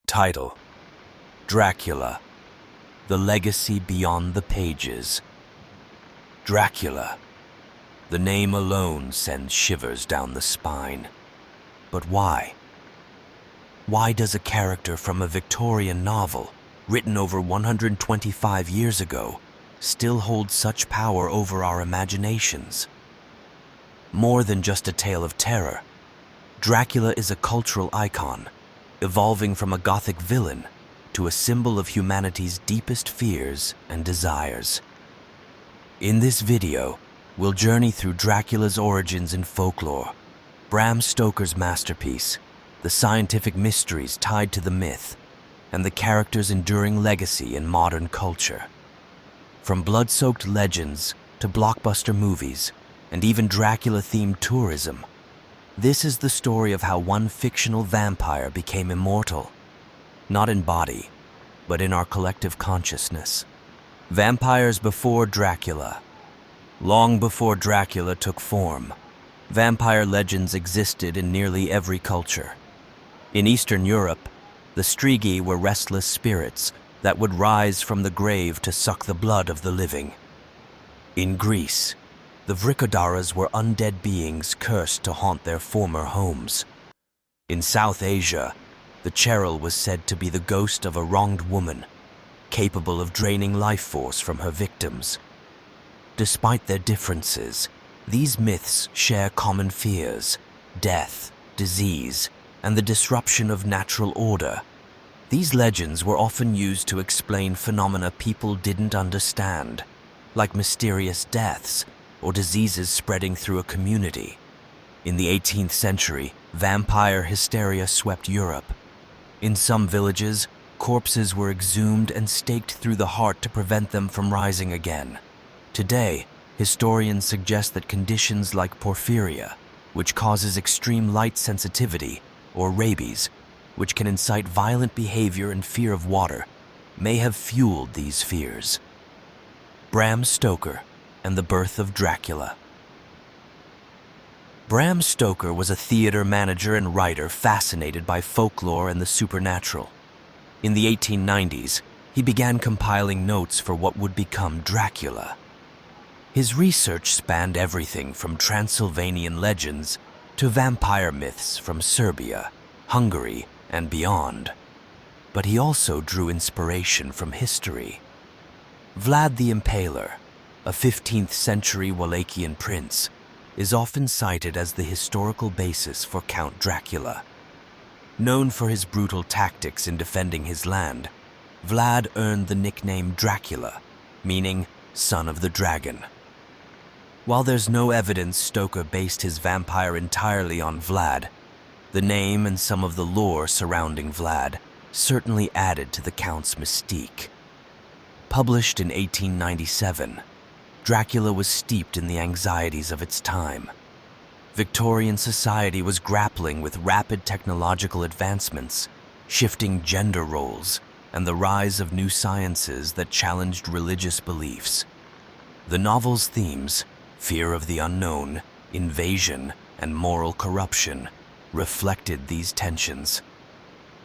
Title: Dracula, the legacy beyond the pages. Dracula. The name alone sends shivers down the spine. But why? Why does a character from a Victorian novel, written over 125 years ago, still hold such power over our imaginations? More than just a tale of terror, Dracula is a cultural icon, evolving from a Gothic villain to a symbol of humanity's deepest fears and desires. In this video, we'll journey through Dracula's origins in folklore, Bram Stoker's masterpiece, the scientific mysteries tied to the myth, and the character's enduring legacy in modern culture. From blood-soaked legends to blockbuster movies, and even Dracula-themed tourism, this is the story of how one fictional vampire became immortal, not in body, but in our collective consciousness. Vampires before Dracula. Long before Dracula took form, vampire legends existed in nearly every culture. In Eastern Europe, the Strigi were restless spirits that would rise from the grave to suck the blood of the living. In Greece, the Vrikodaras were undead beings cursed to haunt their former homes. In South Asia, the Cheryl was said to be the ghost of a wronged woman, capable of draining life force from her victims. Despite their differences, these myths share common fears: death, disease, and the disruption of natural order. These legends were often used to explain phenomena people didn't understand, like mysterious deaths or diseases spreading through a community. In the 18th century, vampire hysteria swept Europe. In some villages, corpses were exhumed and staked through the heart to prevent them from rising again. Today, historians suggest that conditions like porphyria, which causes extreme light sensitivity, or rabies, which can incite violent behavior and fear of water, may have fueled these fears. Bram Stoker and the birth of Dracula. Bram Stoker was a theater manager and writer fascinated by folklore and the supernatural. In the 1890s, he began compiling notes for what would become Dracula. His research spanned everything from Transylvanian legends to vampire myths from Serbia, Hungary, and beyond. But he also drew inspiration from history. Vlad the Impaler, a 15th century Wallachian prince, is often cited as the historical basis for Count Dracula. Known for his brutal tactics in defending his land, Vlad earned the nickname Dracula, meaning son of the dragon. While there's no evidence Stoker based his vampire entirely on Vlad, the name and some of the lore surrounding Vlad certainly added to the Count's mystique. Published in 1897, Dracula was steeped in the anxieties of its time. Victorian society was grappling with rapid technological advancements, shifting gender roles, and the rise of new sciences that challenged religious beliefs. The novel's themes, fear of the unknown, invasion, and moral corruption, reflected these tensions.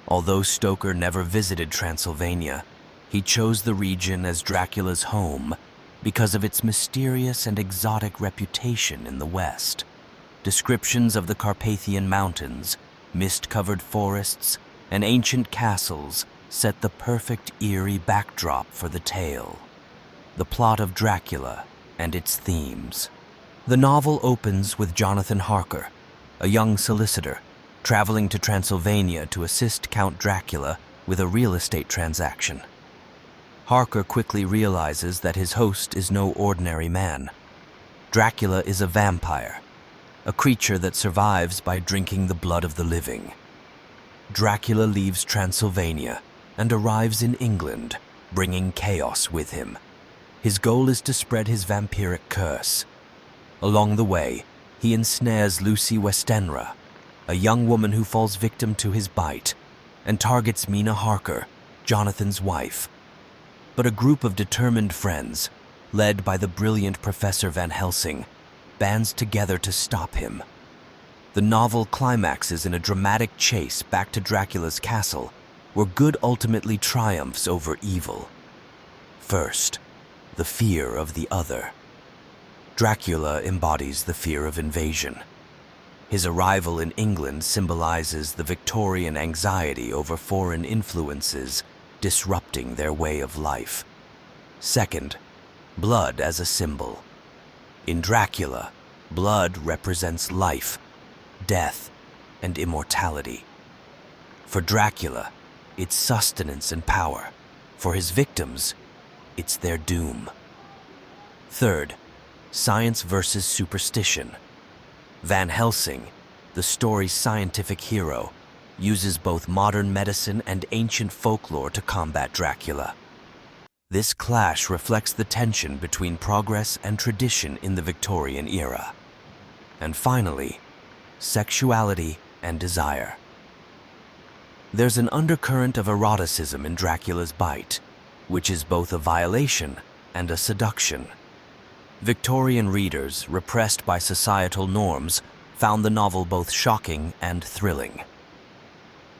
Although Stoker never visited Transylvania, he chose the region as Dracula's home because of its mysterious and exotic reputation in the West. Descriptions of the Carpathian Mountains, mist-covered forests, and ancient castles set the perfect eerie backdrop for the tale. The plot of Dracula and its themes. The novel opens with Jonathan Harker, a young solicitor, traveling to Transylvania to assist Count Dracula with a real estate transaction. Harker quickly realizes that his host is no ordinary man. Dracula is a vampire, a creature that survives by drinking the blood of the living. Dracula leaves Transylvania and arrives in England, bringing chaos with him. His goal is to spread his vampiric curse. Along the way, he ensnares Lucy Westenra, a young woman who falls victim to his bite, and targets Mina Harker, Jonathan's wife. But a group of determined friends, led by the brilliant Professor Van Helsing, bands together to stop him. The novel climaxes in a dramatic chase back to Dracula's castle, where good ultimately triumphs over evil. First, the fear of the other. Dracula embodies the fear of invasion. His arrival in England symbolizes the Victorian anxiety over foreign influences disrupting their way of life. Second, blood as a symbol. In Dracula, blood represents life, death, and immortality. For Dracula, it's sustenance and power. For his victims, it's their doom. Third, science versus superstition. Van Helsing, the story's scientific hero, uses both modern medicine and ancient folklore to combat Dracula. This clash reflects the tension between progress and tradition in the Victorian era. And finally, sexuality and desire. There's an undercurrent of eroticism in Dracula's bite, which is both a violation and a seduction. Victorian readers, repressed by societal norms, found the novel both shocking and thrilling.